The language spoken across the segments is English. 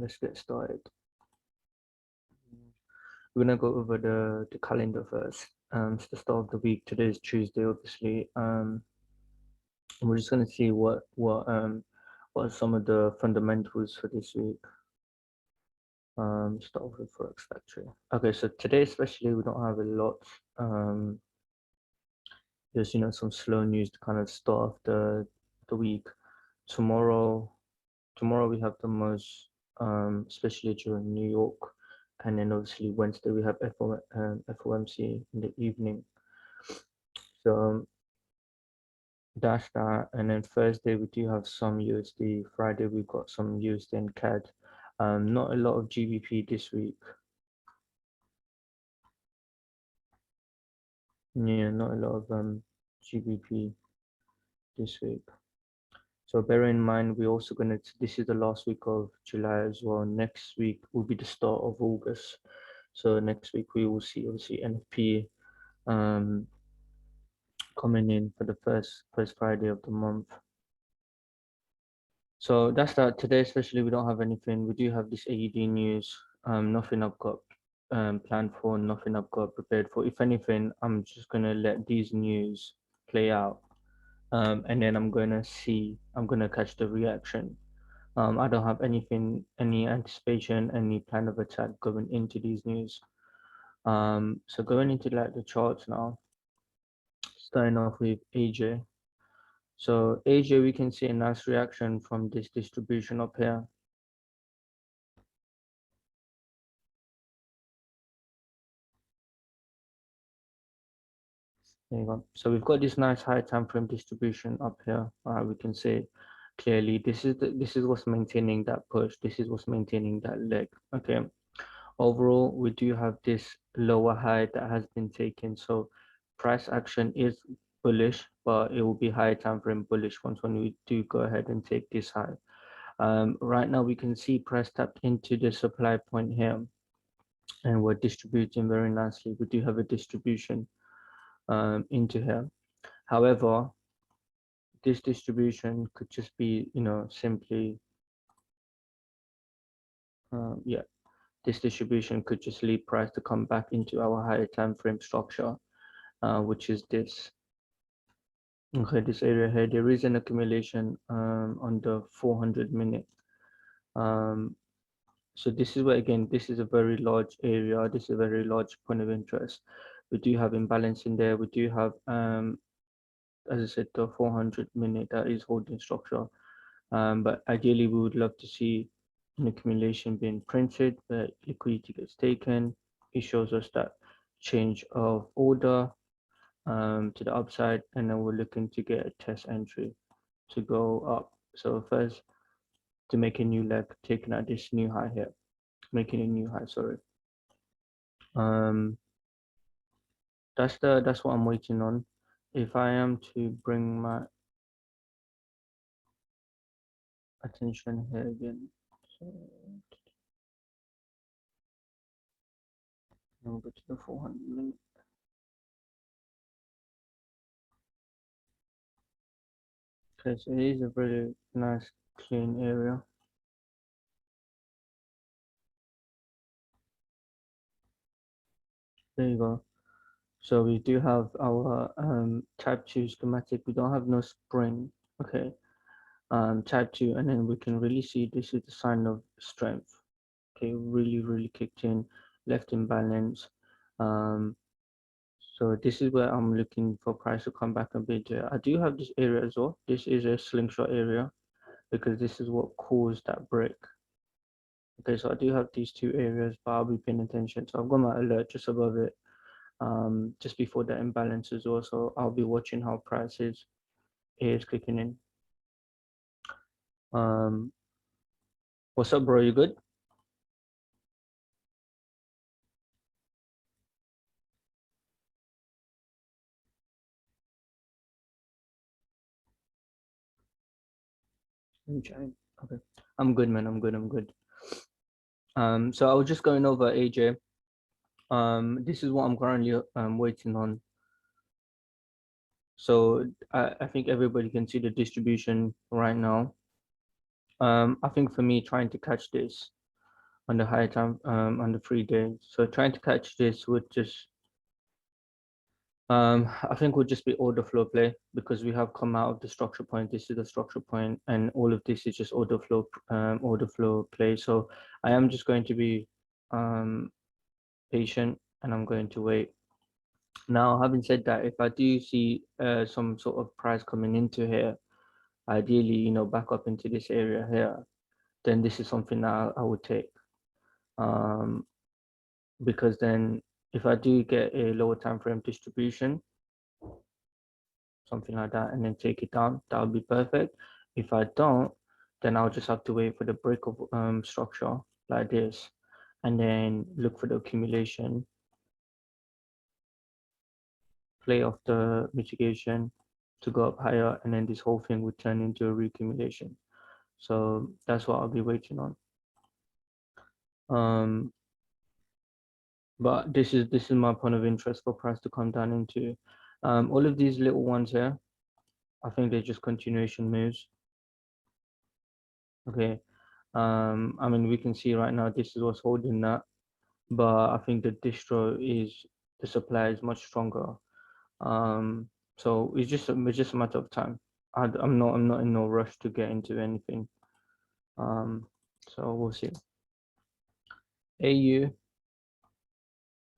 let's get started. We're gonna go over the calendar first. It's the start of the week. Today is Tuesday, obviously. We're just gonna see what are some of the fundamentals for this week. Start with Forex Factory. Okay, so today especially we don't have a lot. There's some slow news to kind of start off the week. Tomorrow we have the most, especially during New York, and then obviously Wednesday we have FOMC in the evening. So that's that, and then Thursday we do have some USD. Friday we've got some USD and CAD. Not a lot of GBP this week. Yeah, not a lot of GBP this week. So bear in mind, we're also this is the last week of July as well. Next week will be the start of August. So next week we will see obviously NFP coming in for the first Friday of the month. So that's that. Today especially we don't have anything. We do have this AED news. Nothing I've got planned for, nothing I've got prepared for. If anything, I'm just gonna let these news play out. And then I'm gonna catch the reaction. I don't have any anticipation, any plan of attack going into these news. So going into like the charts now, starting off with AJ. So AJ, we can see a nice reaction from this distribution up here. There you go. So we've got this nice high time frame distribution up here. We can see clearly this is what's maintaining that push. This is what's maintaining that leg. Okay. Overall, we do have this lower high that has been taken. So price action is bullish, but it will be high time frame bullish once when we do go ahead and take this high. Right now we can see price tapped into the supply point here, and we're distributing very nicely. We do have a distribution into here. However, this distribution could just be, simply, this distribution could just lead price to come back into our higher time frame structure, which is this. Okay, this area here, there is an accumulation on the 400-minute. So this is where, again, this is a very large area. This is a very large point of interest. We do have imbalance in there. We do have, as I said, the 400-minute that is holding structure. But ideally, we would love to see an accumulation being printed, where liquidity gets taken. It shows us that change of order to the upside, and then we're looking to get a test entry to go up. So first, to make a new leg, taking out this new high here, making a new high, sorry. That's what I'm waiting on. If I am to bring my attention here again, so I'll go to the 400-minute. Okay, so it is a very nice clean area. There you go. So we do have our type 2 schematic. We don't have no spring. Okay. Type 2, and then we can really see this is the sign of strength. Okay, really kicked in, left in balance. So this is where I'm looking for price to come back a bit here. I do have this area as well. This is a slingshot area because this is what caused that break. Okay, so I do have these two areas, but I'll be paying attention. So I've got my alert just above it, just before the imbalance as well. So I'll be watching how price is clicking in. What's up, bro? You good? Okay, I'm good, man. I'm good. So I was just going over AJ. This is what I'm currently waiting on. So I think everybody can see the distribution right now. I think for me, trying to catch this, on the higher time on the 3-day. So trying to catch this would just I think would just be order flow play, because we have come out of the structure point. This is the structure point, and all of this is just order flow play. So I am just going to be patient, and I'm going to wait. Now, having said that, if I do see some sort of price coming into here, ideally, back up into this area here, then this is something that I would take. Because then if I do get a lower time frame distribution, something like that, and then take it down, that would be perfect. If I don't, then I'll just have to wait for the break of structure like this, and then look for the accumulation, play off the mitigation to go up higher, and then this whole thing would turn into a reaccumulation. So that's what I'll be waiting on. But this is my point of interest for price to come down into. All of these little ones here, I think they're just continuation moves. Okay. I mean, we can see right now this is what's holding that, but I think the supply is much stronger. So it's just a matter of time. I'm not in no rush to get into anything. So we'll see. AU.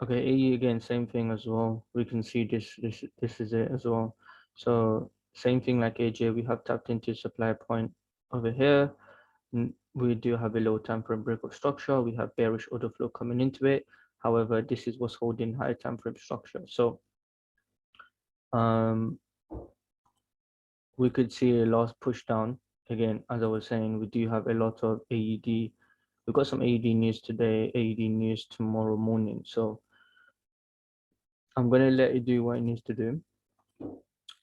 Okay, AU again, same thing as well. We can see this is it as well. So same thing like AJ, we have tapped into supply point over here. We do have a low time frame break of structure. We have bearish order flow coming into it. However, this is what's holding high time frame structure. So we could see a last push down. Again, as I was saying, we do have a lot of AED. We've got some AED news today, AED news tomorrow morning. So I'm gonna let it do what it needs to do.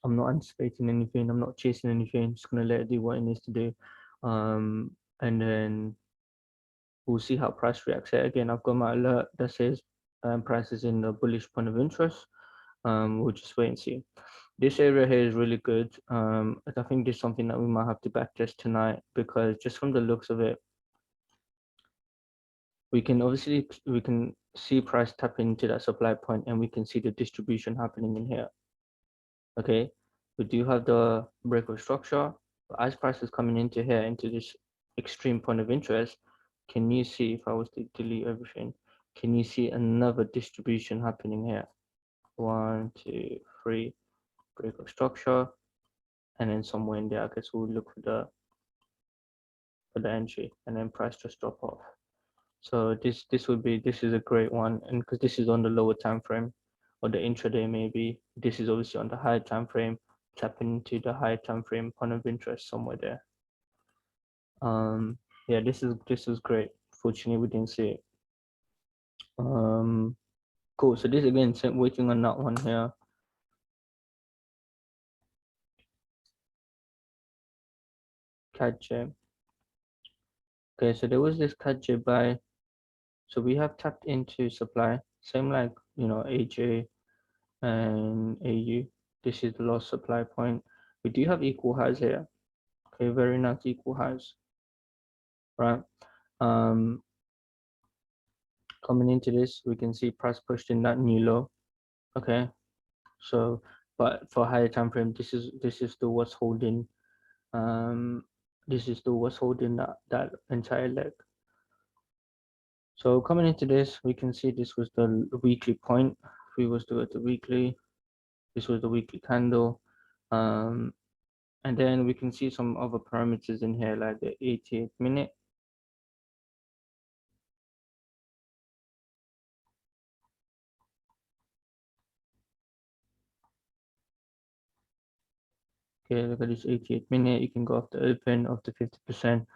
I'm not anticipating anything. I'm not chasing anything. Just gonna let it do what it needs to do, and then we'll see how price reacts. Here again, I've got my alert that says price is in the bullish point of interest. We'll just wait and see. This area here is really good. I think this is something that we might have to backtest tonight, because just from the looks of it, we can see price tap into that supply point, and we can see the distribution happening in here. Okay, we do have the break of structure, but as price is coming into here, into this extreme point of interest, can you see, if I was to delete everything, can you see another distribution happening here? 1, 2, 3, break of structure, and then somewhere in there, I guess we'll look for the entry, and then price just drop off. So this is a great one, and because this is on the lower time frame, or the intraday maybe, this is obviously on the higher time frame, tapping into the higher time frame point of interest somewhere there. Yeah, this is great. Fortunately, we didn't see it. Cool. So this again, waiting on that one here. CAD. Okay, so there was this CAD buy. So we have tapped into supply, same like AJ and AU. This is the last supply point. We do have equal highs here. Okay, very nice equal highs, right? Coming into this, we can see price pushed in that new low. Okay, so but for higher time frame, this is still what's holding. This is still what's holding that entire leg. So coming into this, we can see this was the weekly point. If we was to go to weekly, this was the weekly candle. And then we can see some other parameters in here, like the 88 minute. Okay, look at this 88 minute. You can go off the open, off the 50%,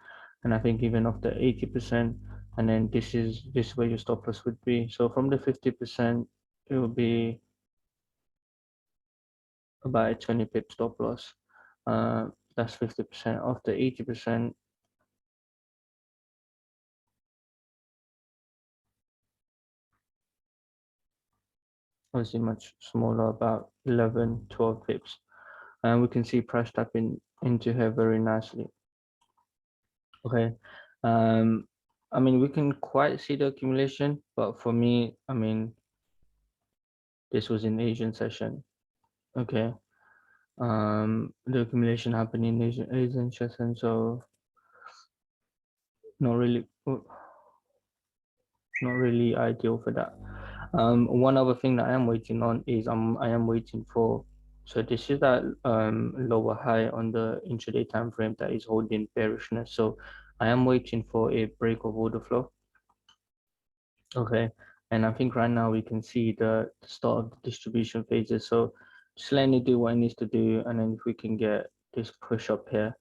and I think even off the 80%. And then this is where your stop loss would be. So from the 50%, it will be about a 20 pip stop loss. That's 50%. Off the 80%, obviously much smaller, about 11, 12 pips. And we can see price tapping into here very nicely. Okay. I mean, we can quite see the accumulation, but for me, I mean, this was in Asian session. Okay. The accumulation happened in Asian session, so not really, not really ideal for that. One other thing that I am waiting on is I am waiting for. So this is that lower high on the intraday time frame that is holding bearishness. So I am waiting for a break of order flow. Okay, and I think right now we can see the start of the distribution phases. So just letting it do what it needs to do, and then if we can get this push up here,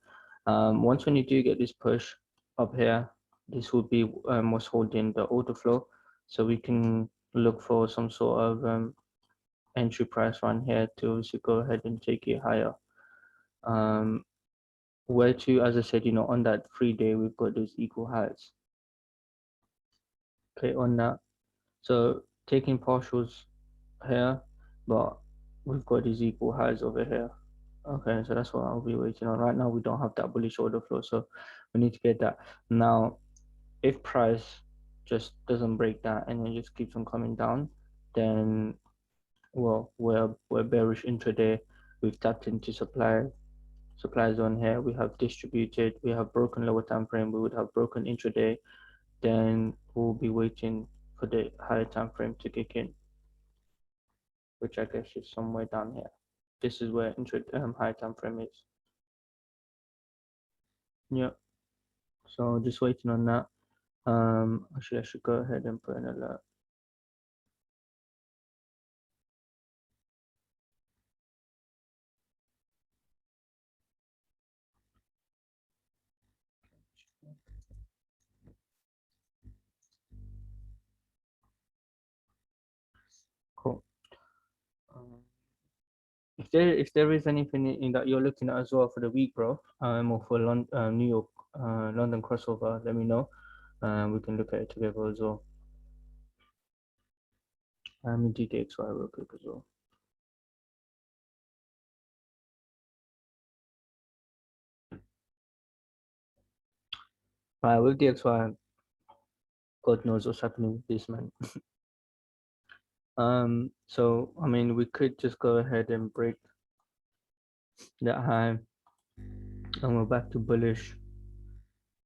once when you do get this push up here, this will be what's holding the order flow. So we can look for some sort of entry price run here to obviously go ahead and take it higher. Um, where to, as I said, on that 3 day, we've got those equal highs. Okay, on that. So taking partials here, but we've got these equal highs over here. Okay, so that's what I'll be waiting on. Right now, we don't have that bullish order flow, so we need to get that. Now, if price just doesn't break that and then just keeps on coming down, then well, we're bearish intraday. We've tapped into supply zone here. We have distributed. We have broken lower time frame. We would have broken intraday. Then we'll be waiting for the higher time frame to kick in, which I guess is somewhere down here. This is where high time frame is. Yeah. So just waiting on that. Actually, I should go ahead and put an alert. Cool. Um, if there is anything in that you're looking at as well for the week, bro, or for New York, London crossover, let me know. We can look at it together as well. In GTXY real quick as well. Right, with DXY, God knows what's happening with this man. So I mean, we could just go ahead and break that high, and we're back to bullish.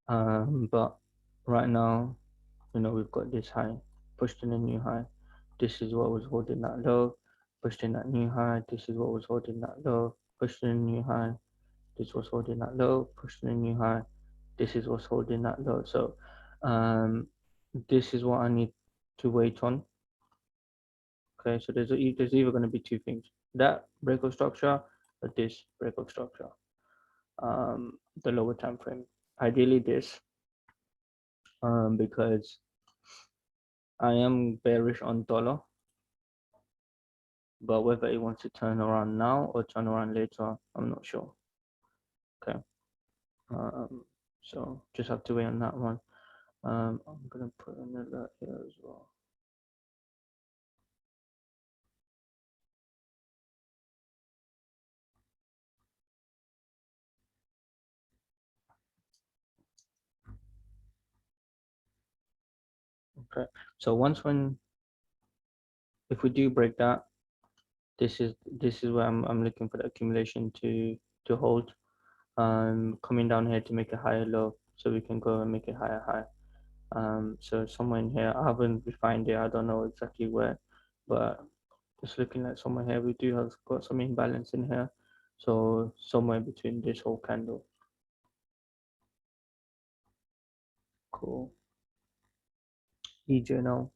But right now, we've got this high pushed in a new high. This is what was holding that low, pushed in that new high. This is what was holding that low, pushed in a new high. This was holding that low, pushed in a new high. This is what's holding that low. So, this is what I need to wait on. Okay, so there's either going to be two things: that breakout structure or this breakout structure. The lower time frame. Ideally, this, because I am bearish on dollar, but whether it wants to turn around now or turn around later, I'm not sure. Okay. So just have to wait on that one. I'm gonna put an alert here as well. Okay. So if we do break that, this is where I'm looking for the accumulation to hold. Coming down here to make a higher low, so we can go and make a higher high. So somewhere in here, I haven't refined it. I don't know exactly where, but just looking at somewhere here, we do have got some imbalance in here. So somewhere between this whole candle. Cool. EJ now.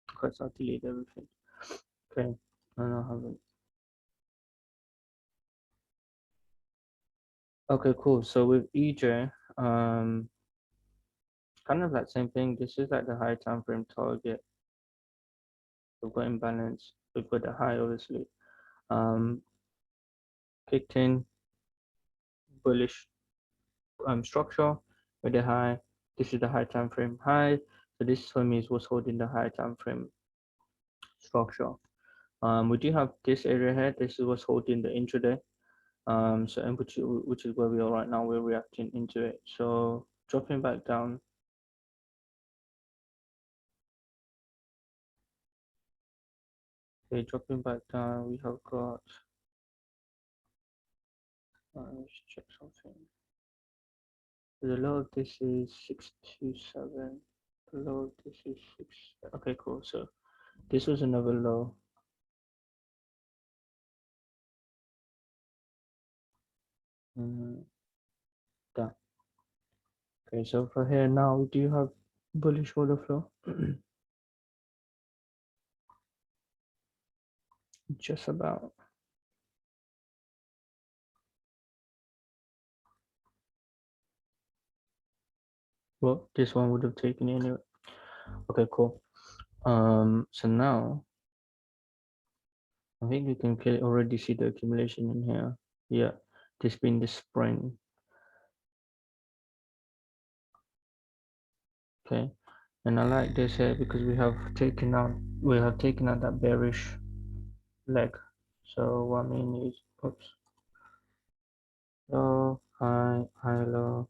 Because I'll delete everything. Okay. No, I haven't. Okay, cool. So with EJ, kind of like same thing. This is like the high time frame target. We've got imbalance. We've got the high, obviously. Um, Kicked in bullish structure with the high. This is the high time frame high. So this for me is what's holding the high time frame structure. We do have this area here. This is what's holding the intraday. So and which is where we are right now. We're reacting into it. So dropping back down. Okay, dropping back down, we have got. Let's check something. The low of this is 627. The low of this is 6. Okay, cool. So this was another low. Done. Okay, so for here now, do you have bullish order flow? Just about. Well, this one would have taken it anyway. Okay, cool. So now I think you can already see the accumulation in here. Yeah, this being the spring. Okay, and I like this here because we have taken out that bearish leg. So what I mean is, oops, low, high, high, low,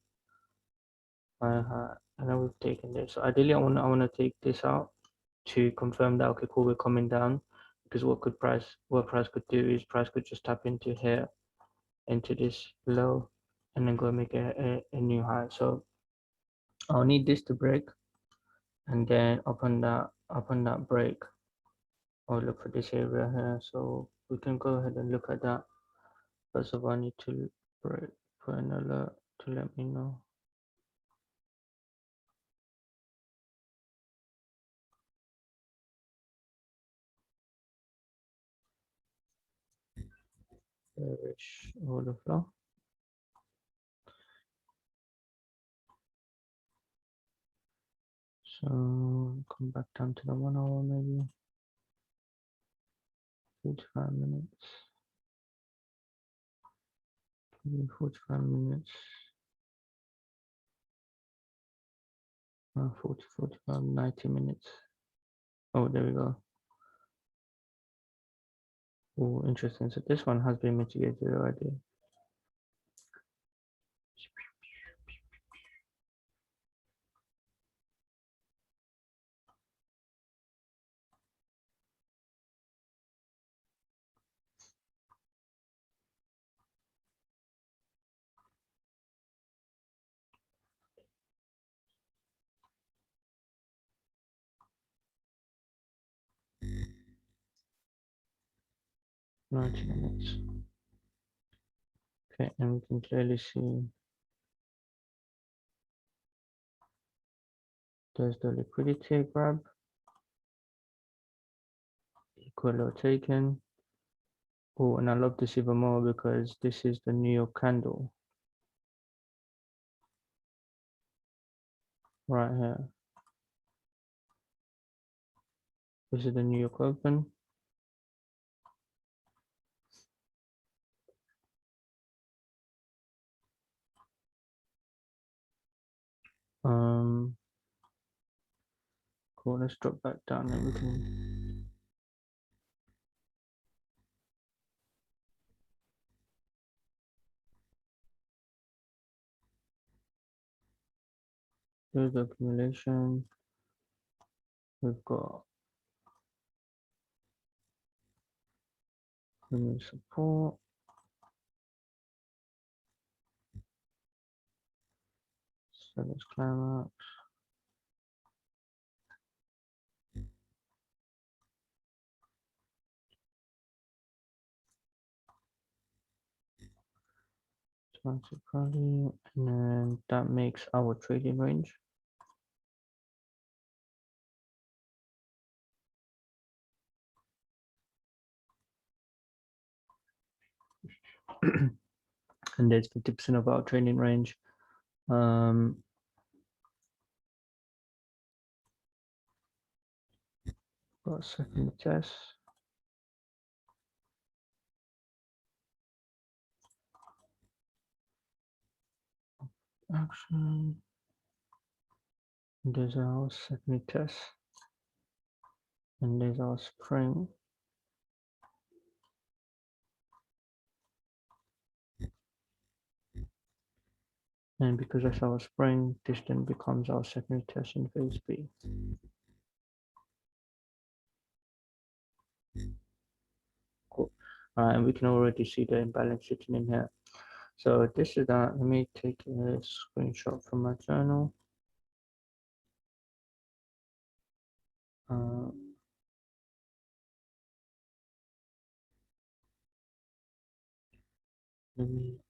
high, high, and then we've taken this. So ideally, I want to take this out to confirm that okay, cool, we're coming down. Because what price could do is price could just tap into here, into this low, and then go make a new high. So I'll need this to break, and then upon that break, I'll look for this area here. So we can go ahead and look at that. First of all, I need to break, put an alert to let me know. Bearish order flow. So come back down to the 1 hour, maybe 45 minutes. Maybe 45 minutes. 40, 45, 90 minutes. Oh, there we go. Oh, interesting. So this one has been mitigated already. 90 minutes. Okay, and we can clearly see there's the liquidity grab, equal low taken. Oh, and I love this even more because this is the New York candle right here. This is the New York open. Cool, let's drop back down and we can do the accumulation. We've got support, so let's climb up. And then that makes our trading range. And there's 50% of our trading range. Got a second test. Action. There's our second test. And there's our spring. And because that's our spring, this then becomes our secondary test in phase B. Cool. And we can already see the imbalance sitting in here. So this is that. Let me take a screenshot from my journal. Um, let me.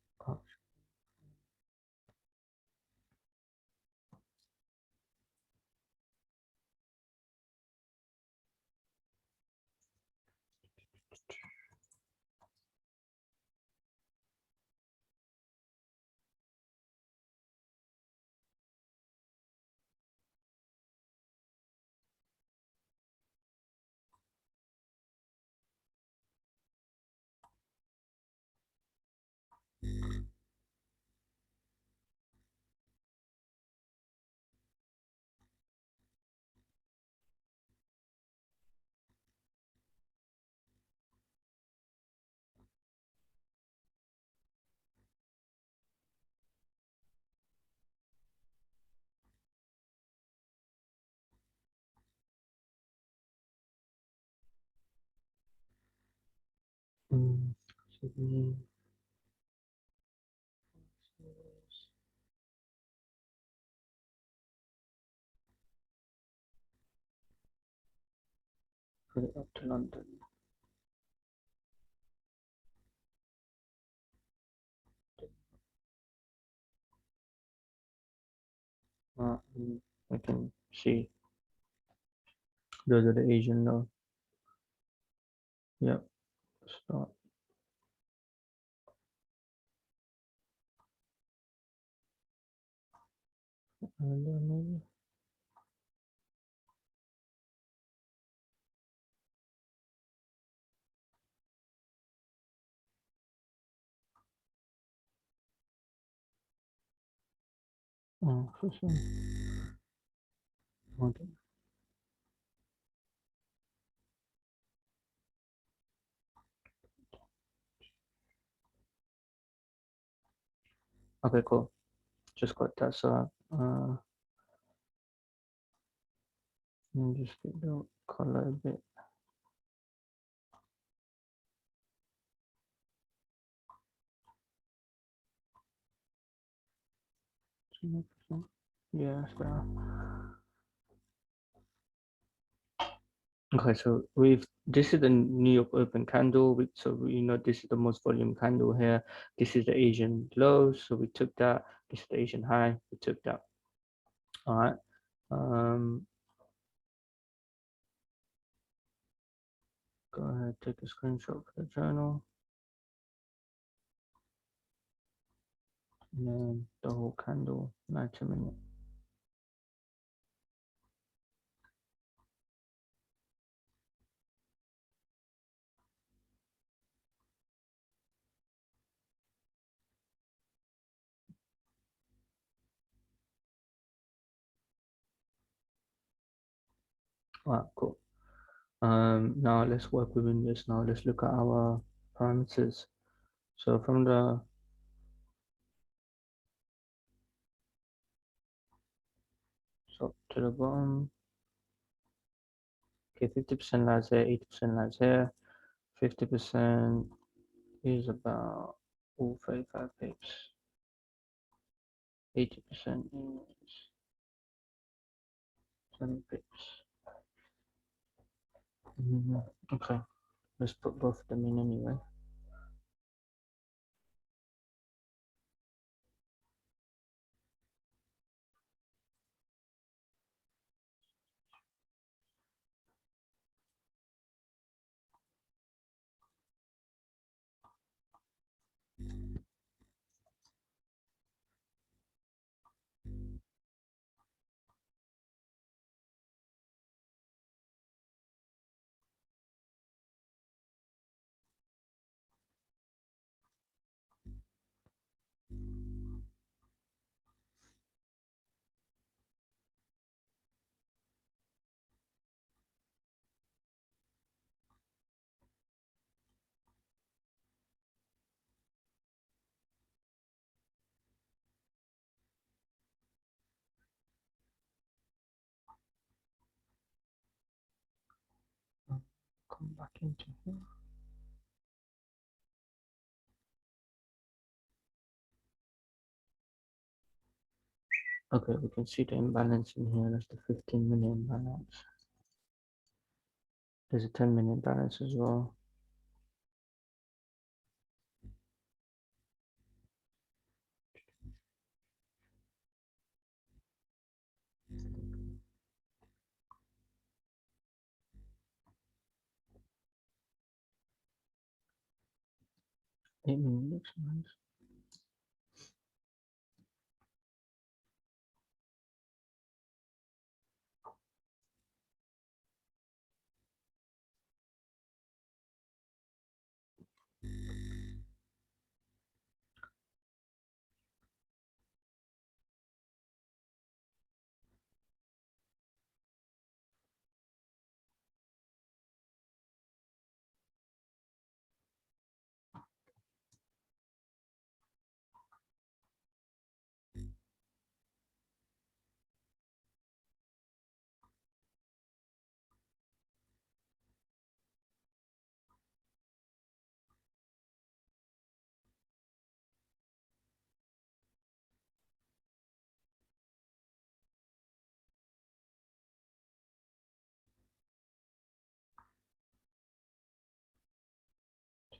Mm, Sydney, put it up to London. We can see those are the Asian law. Yep. Start. Earlier maybe. Oh, for sure. Okay. Okay, cool. Just got that. So let me just get the color a bit. Yeah, that's better. Okay, so we've this is the New York Open candle. So we know this is the most volume candle here. This is the Asian low, so we took that. This is the Asian high. We took that. All right. Um, go ahead, take a screenshot for the journal, and then the whole candle, 90 minutes. All right, cool. Now let's work within this. Now let's look at our parameters. So from the top to the bottom, okay, 50% lies here, 80% lies here, 50% is about 35 pips, 80% is 20 pips. Okay, let's put both of them in anyway. come back into here. Okay, we can see the imbalance in here. That's the 15-minute imbalance. There's a 10-minute balance as well. Eight minutes looks nice.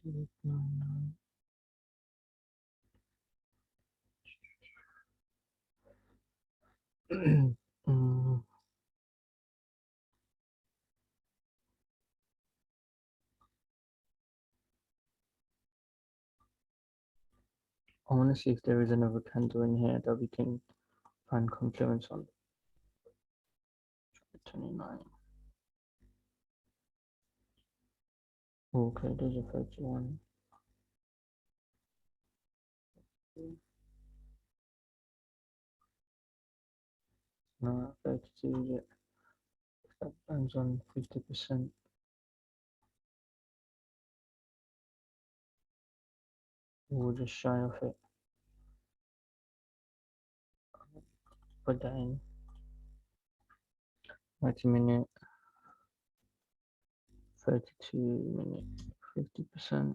Two, 9, 9. I want to see if there is another candle in here that we can find confluence on. 29. Okay, there's a 31. No, 32 yet. That lands on 50%. We'll just shy of it. Put that in. 90-minute, 32-minute, 50%.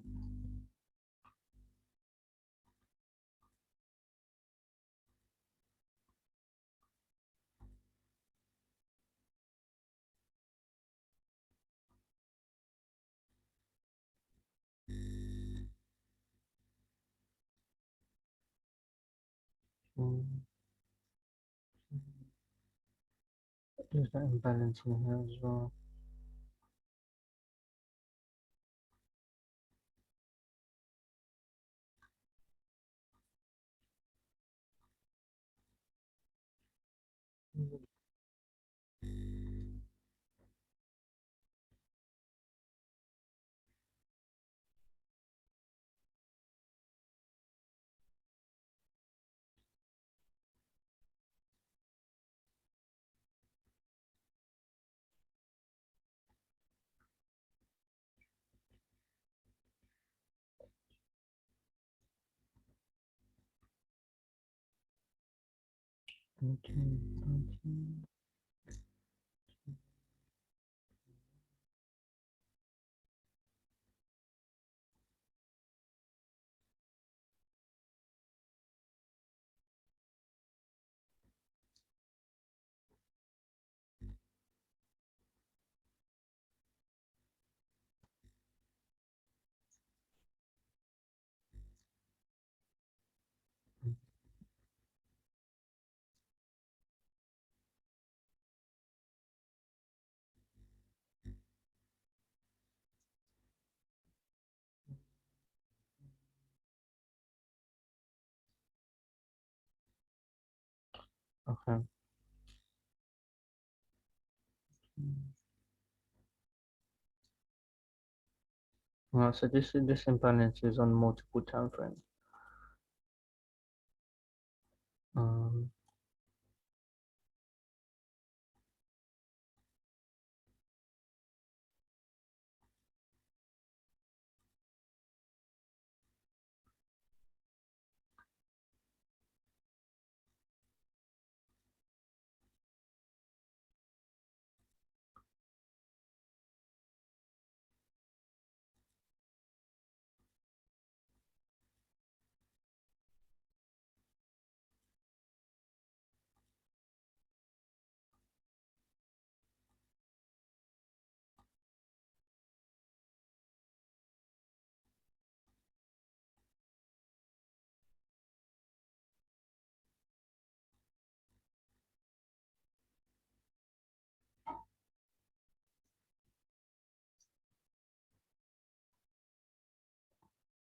There's that imbalance in here as well. Okay, okay. So this imbalance is on multiple time frames. Um,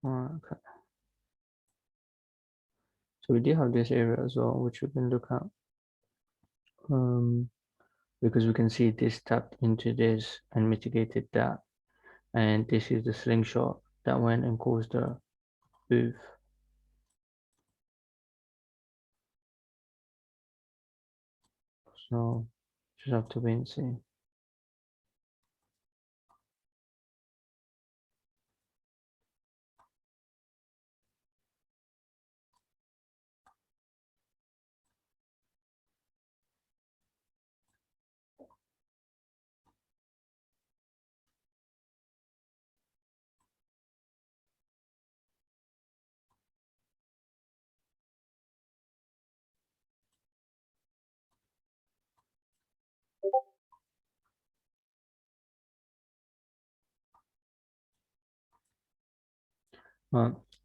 Okay. So we do have this area as well, which we can look at. Because we can see this tapped into this and mitigated that. And this is the slingshot that went and caused the booth. So just have to wait and see.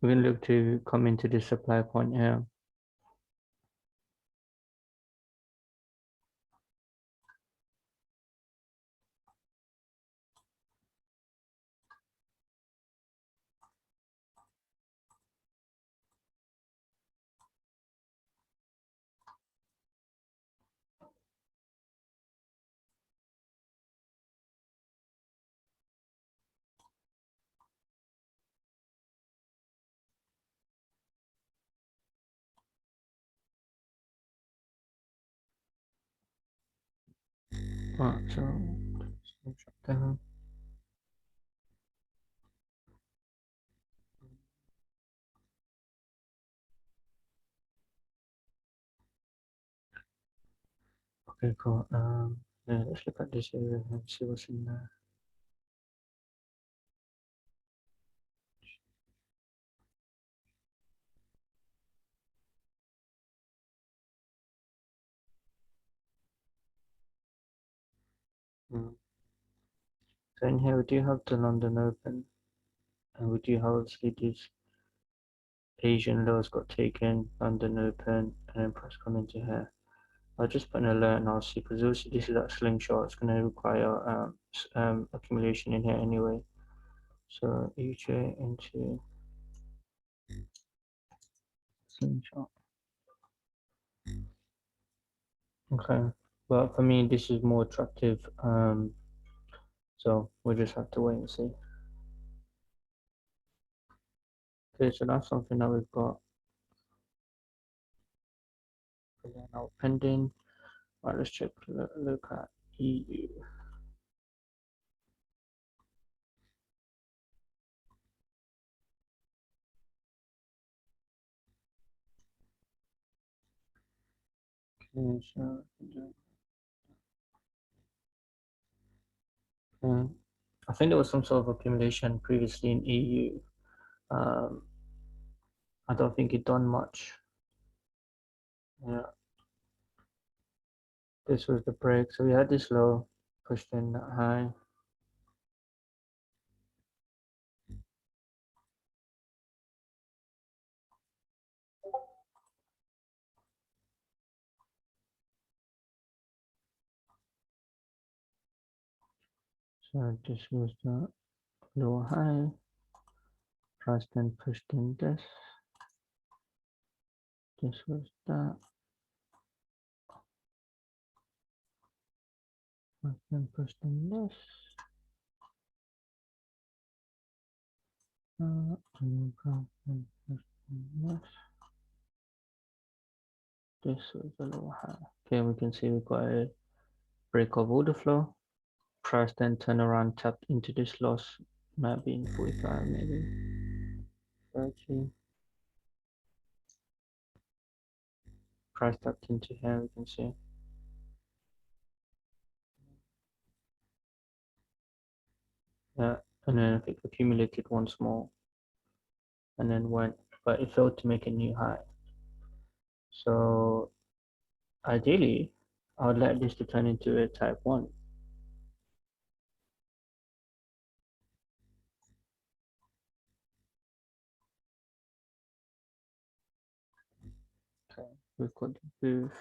We can look to come into the supply point here. So slingshot down. Okay, cool. Yeah, let's look at this area and see what's in there. So in here we do have the London Open, and we do have obviously these Asian lows got taken, London Open, and then price come into here. I'll just put an alert and I'll see, because this is that slingshot. It's going to require accumulation in here anyway. So EJ into slingshot. Okay, but for me this is more attractive. So we'll just have to wait and see. Okay, so that's something that we've got. Now pending. Right, let's check. Look at EU. Okay, so I think there was some sort of accumulation previously in EU. Um, I don't think it done much. Yeah, this was the break. So we had this low, pushed in that high. So this was the lower high. Price then pushed in this. This was that. Price then pushed in this. And then price then pushed in this. This was the lower high. Okay, we can see we got a break of order flow. Price then turn around, tapped into this loss. Might be in 45, maybe 30. Price tapped into here, we can see. Yeah, and then it accumulated once more and then went, but it failed to make a new high. So ideally, I would like this to turn into a type 1. Okay, we've got the booth.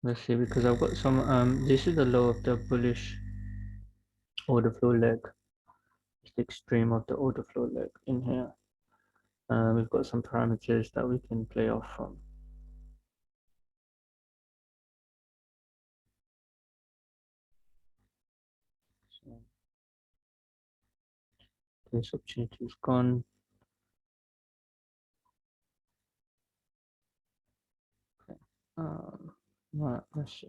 Let's see, because I've got some, this is the low of the bullish order flow leg. It's the extreme of the order flow leg in here. We've got some parameters that we can play off from. So this opportunity is gone. Okay. Right, let's see.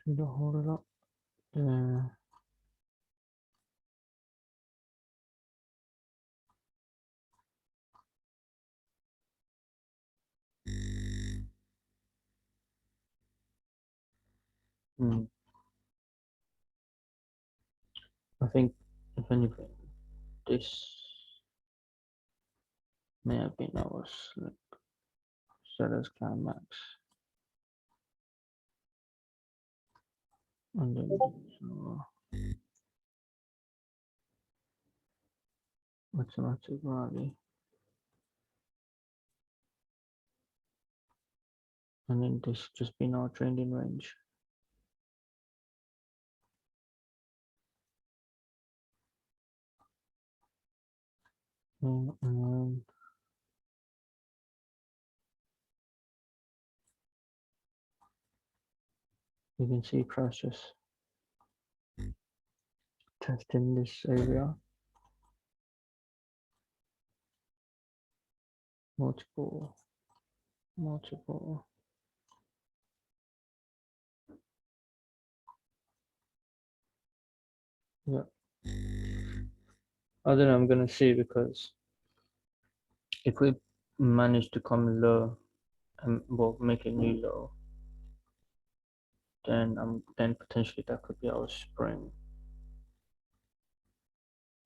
Do the hold it up. Hmm. I think if anything, this may have been our seller's climax. And then automatic rally. And then this just been our trending range. And you can see price just testing this area. Multiple. Yeah. I don't know, I'm gonna see, because if we manage to come low and well make a new low, then potentially that could be our spring.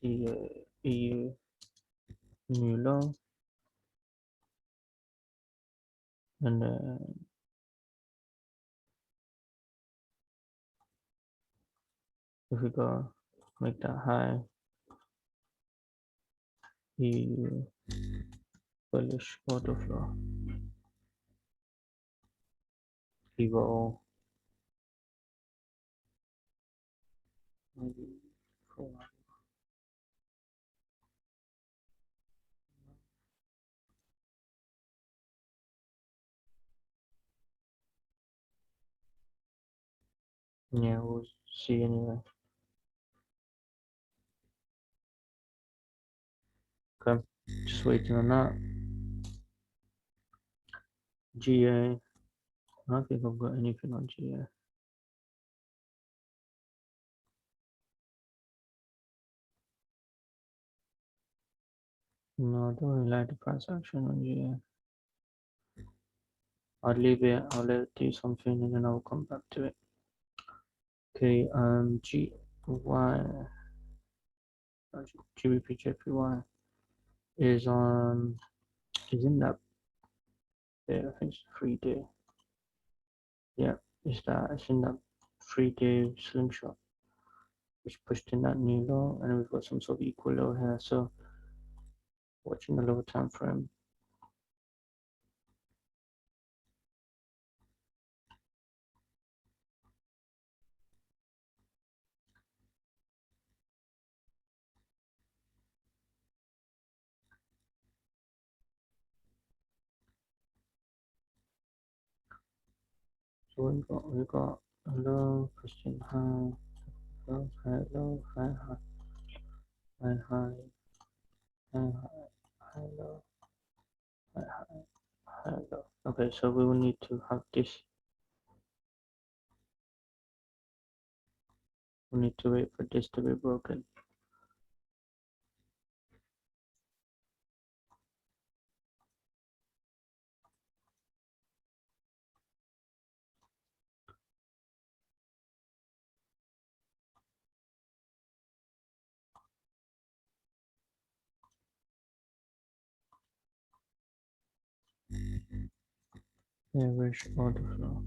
EU new low, and then if we go make that high, EU bullish order flow, evo maybe 4. Yeah, we'll see anyway. Okay, just waiting on that. GA, I don't think I've got anything on GA. No, I don't really like the price action on GA. I'll leave it, I'll let it do something, and then I'll come back to it. Okay, GY, GBP JPY is on, is in that there, I think it's 3-day. Yeah, it's in that 3-day slingshot, which pushed in that new low, and we've got some sort of equal low here. So watching the lower time frame. So we got a low, pushed in high, low, high, low, high, high, high, high, high, high, low, high, high, high, low. Okay, so we will need to have this. We need to wait for this to be broken. Bearish order flow.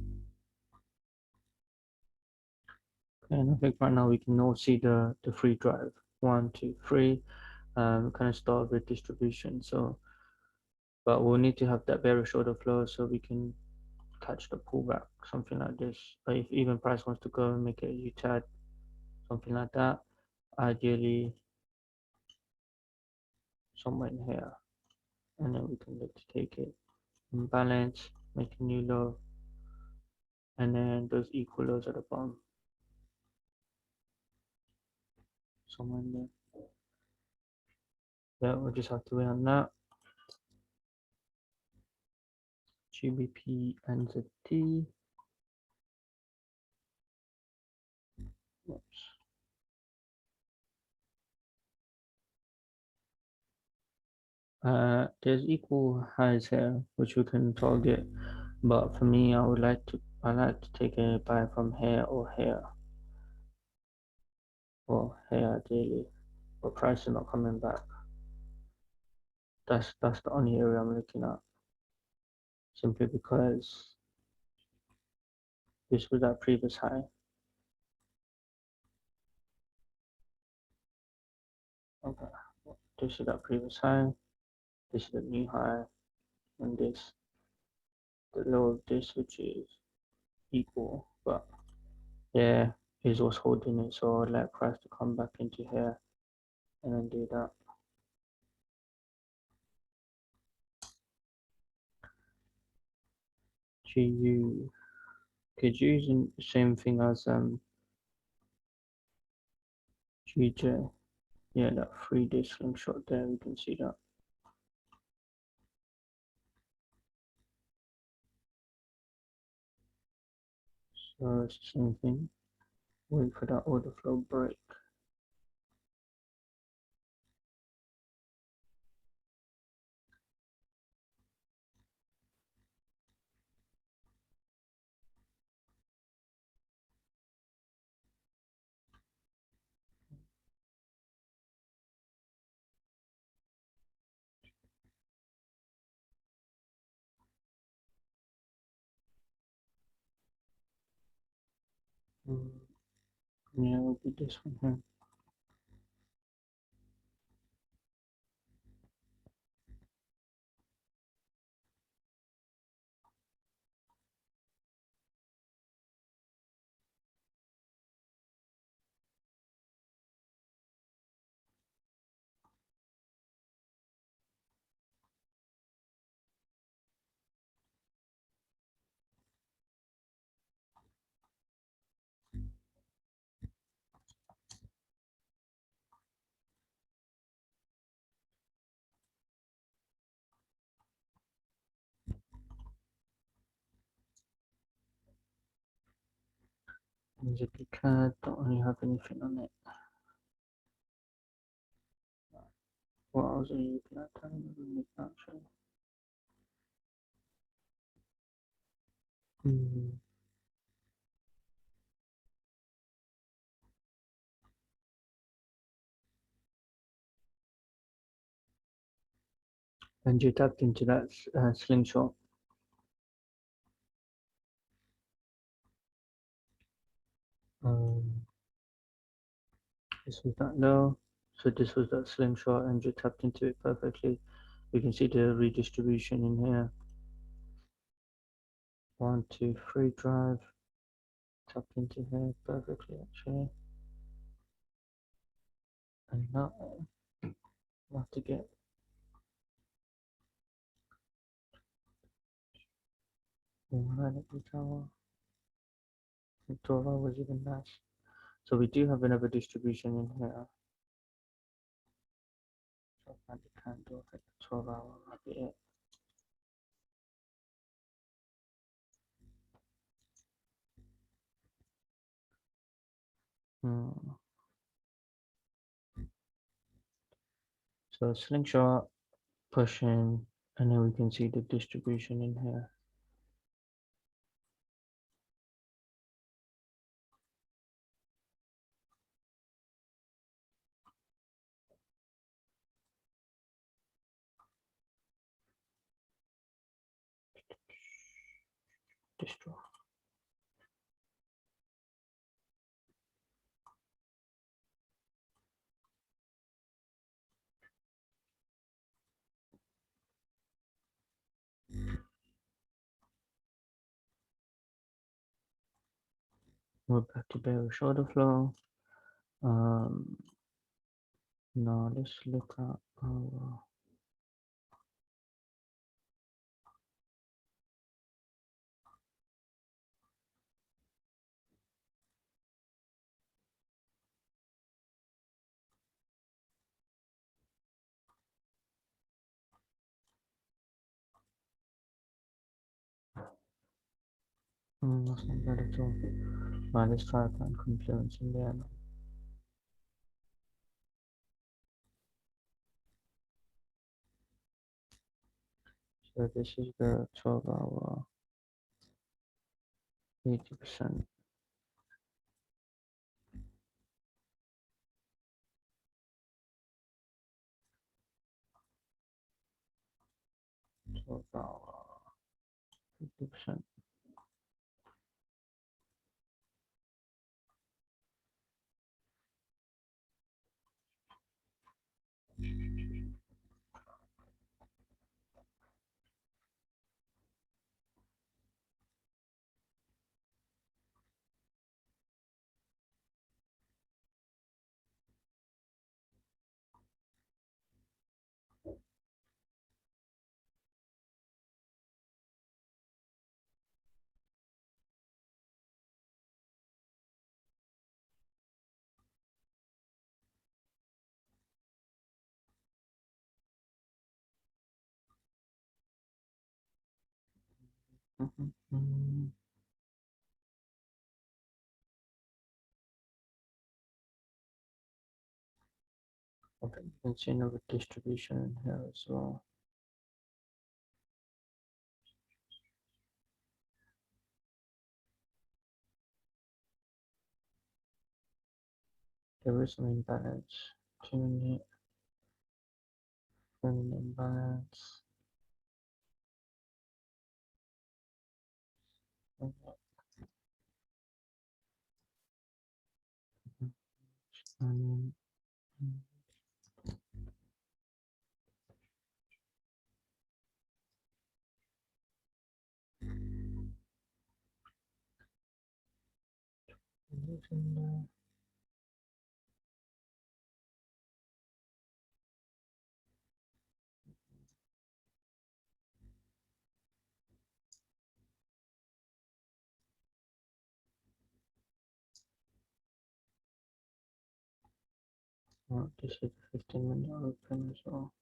Okay, and I think right now we can now see the free drive. 1, 2, 3. Kind of start with distribution. So, but we'll need to have that bearish order flow so we can catch the pullback, something like this. But if even price wants to go and make a U-turn, something like that, ideally somewhere in here, and then we can look to take it in balance, make a new low, and then those equal lows at the bottom, somewhere in there. Yeah, we'll just have to wait on that. GBP and ZT. Oops. There's equal highs here which we can target, but for me I like to take a buy from here or here, or here ideally, but price is not coming back. That's the only area I'm looking at, simply because this was that previous high. Okay, this is that previous high, this is the new high, and this the low of this, which is equal, but yeah, is what's holding it. So I'd like price to come back into here and then do that. GU, okay, GU is the same thing as GJ. Yeah, that 3-day slingshot there, we can see that. So it's the same thing. Wait for that order flow break. Yeah, it'll be this one here. NZP CAD, don't really have anything on it. What else are you looking at? I don't know actually. And you tapped into that slingshot. This was that low, so this was that slingshot, and you tapped into it perfectly. You can see the redistribution in here. 1, 2, 3 drive, tapped into here perfectly actually. And now I'll have to get 1 tower. 12 hours even nice. So we do have another distribution in here. So I can't do it 12 hour, might be it. So slingshot, pushing, and then we can see the distribution in here. destroy. We're back to bearish order flow. Now let's look at our that's not bad at all. Right, let's try to find confluence in there now. So this is the 12-hour 80%. So about 50%. Okay, you can see another distribution in here as well. There is an imbalance. Tuning it, an imbalance. And this is 15-minute open as well.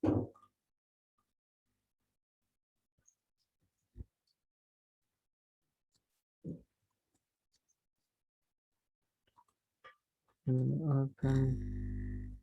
Open.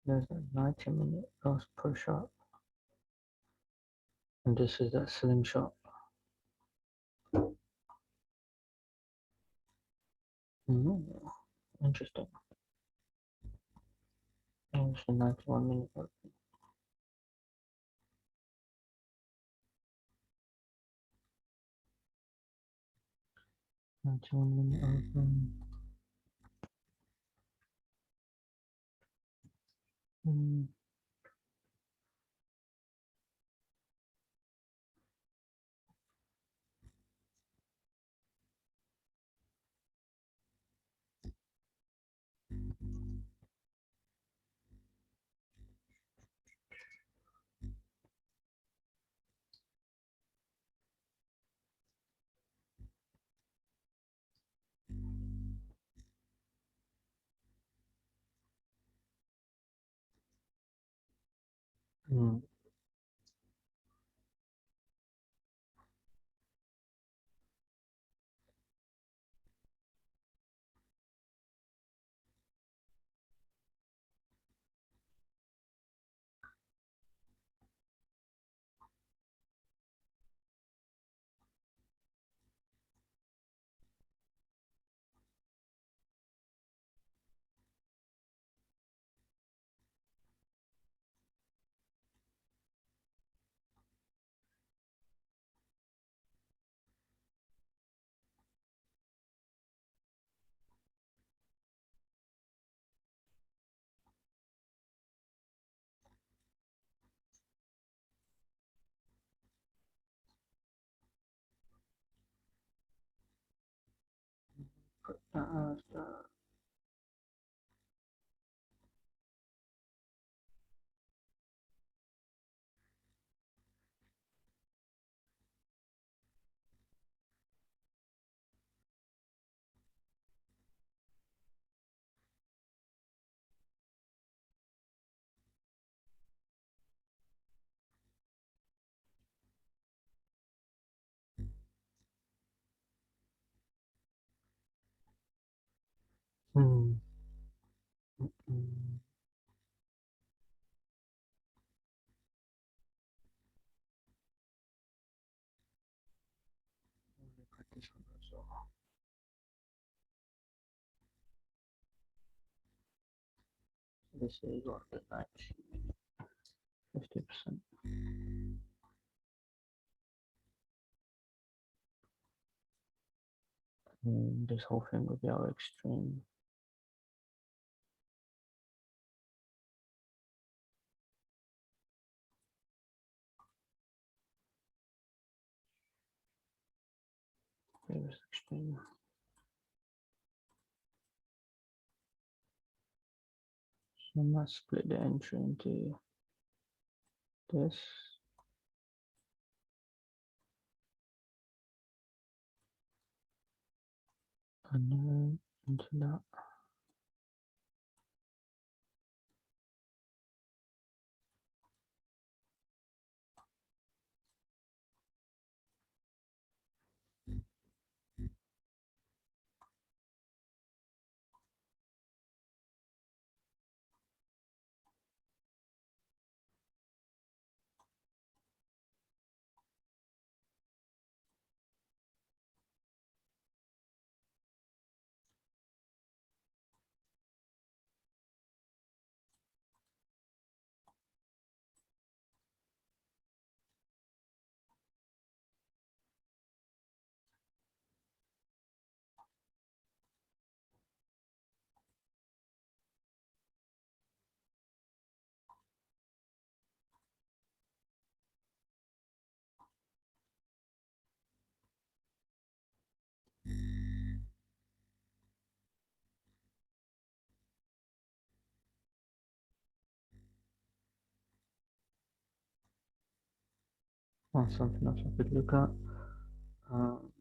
There's a 90-minute last push up, and this is that slingshot. Interesting. Oh, it's a 91-minute open. 91-minute open. Mm. Uh, mm. Mm. Look at this one as well. This is what the 50%. And this whole thing will be our extreme. Here's extreme. So I must split the entry into this and then into that. Oh, something else I could look at. Um,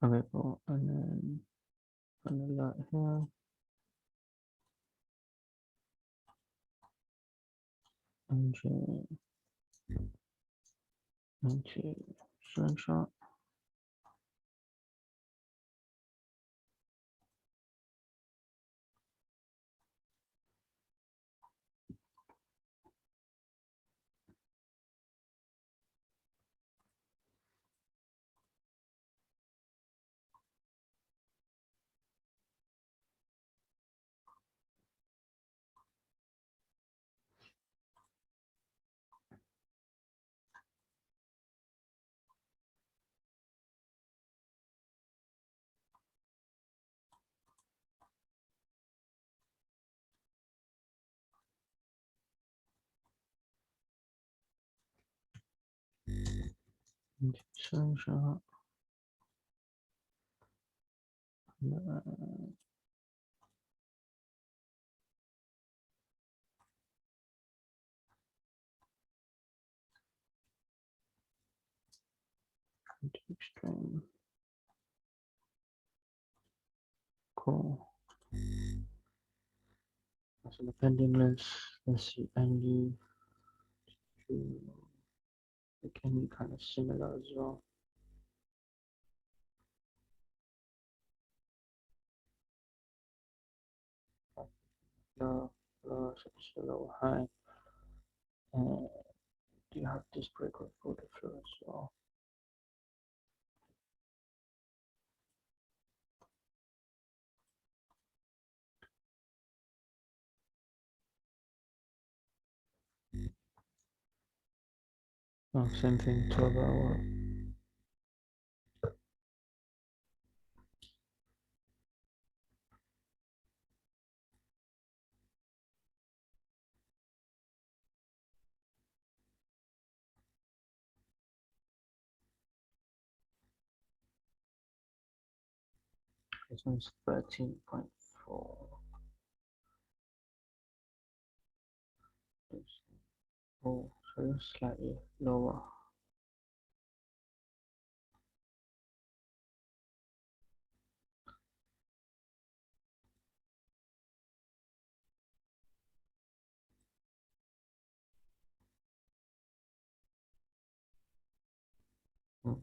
okay, cool. And then that here. Into slingshot. Into slingshot. Into extreme. Cool. So the pending list, let's see, NU to again kind of similar as well. Low, low, high. And you have this breakout for the floor as well. Oh, same thing, 12 hour. This one's 13.4. Oh, so slightly lower. Hmm.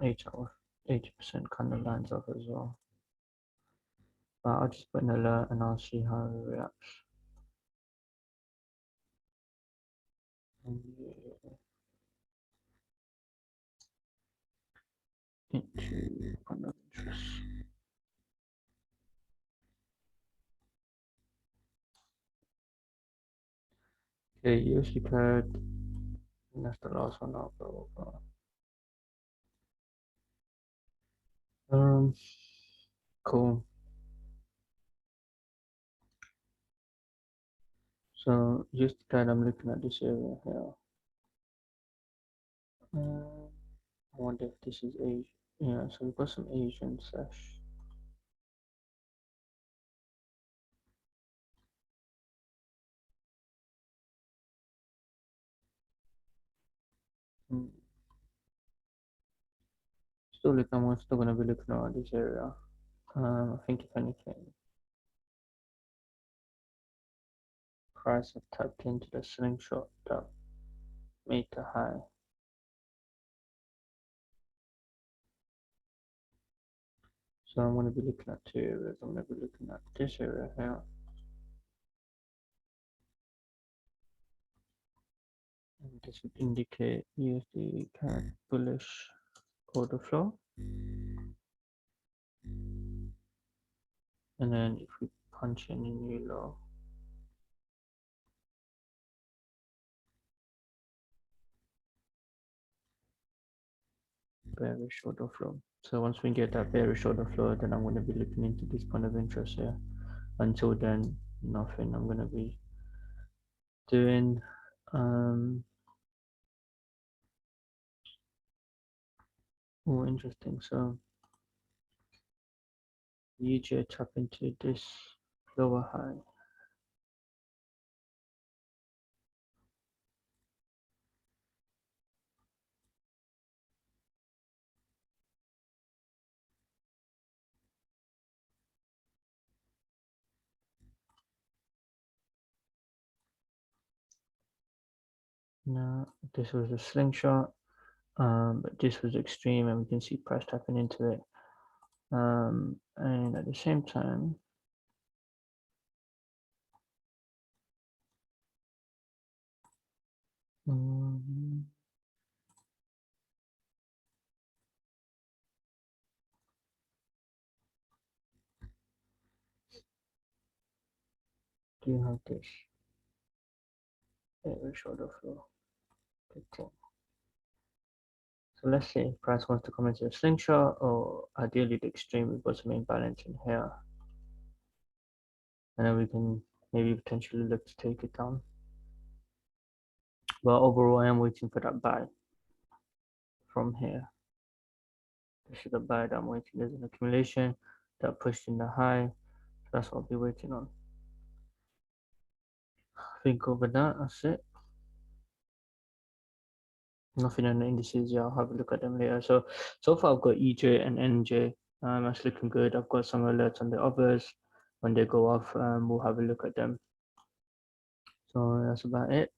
8 hour, 80% kind of lines up as well. I'll just put an alert and I'll see how it reacts. Into point of interest. Okay, USD card. That's the last one I'll go over. Cool. So just that I'm looking at this area here. I wonder if this is Asian. Yeah, so we've got some Asian sesh. Hmm. I'm still gonna be looking around this area. I think if anything, price have tapped into the slingshot that made the high. So I'm gonna be looking at two areas. I'm gonna be looking at this area here. And this would indicate USD CAD bullish order flow. And then if we punch in a new low, bearish order flow. So once we get that bearish order flow, then I'm going to be looking into this point of interest here. Until then, nothing. I'm going to be doing. Oh, interesting. So UJ tap into this lower high. Now this was a slingshot, but this was extreme, and we can see price tapping into it. And at the same time, do you have this bearish order flow? So let's say price wants to come into a slingshot, or ideally the extreme, we've got some imbalance in here. And then we can maybe potentially look to take it down. But overall, I am waiting for that buy from here. This is the buy that I'm waiting. There's an accumulation that pushed in the high. So that's what I'll be waiting on. I think over that, that's it. Nothing on the indices. Yeah, I'll have a look at them later. So far I've got EJ and NJ. That's looking good. I've got some alerts on the others. When they go off, we'll have a look at them. So that's about it.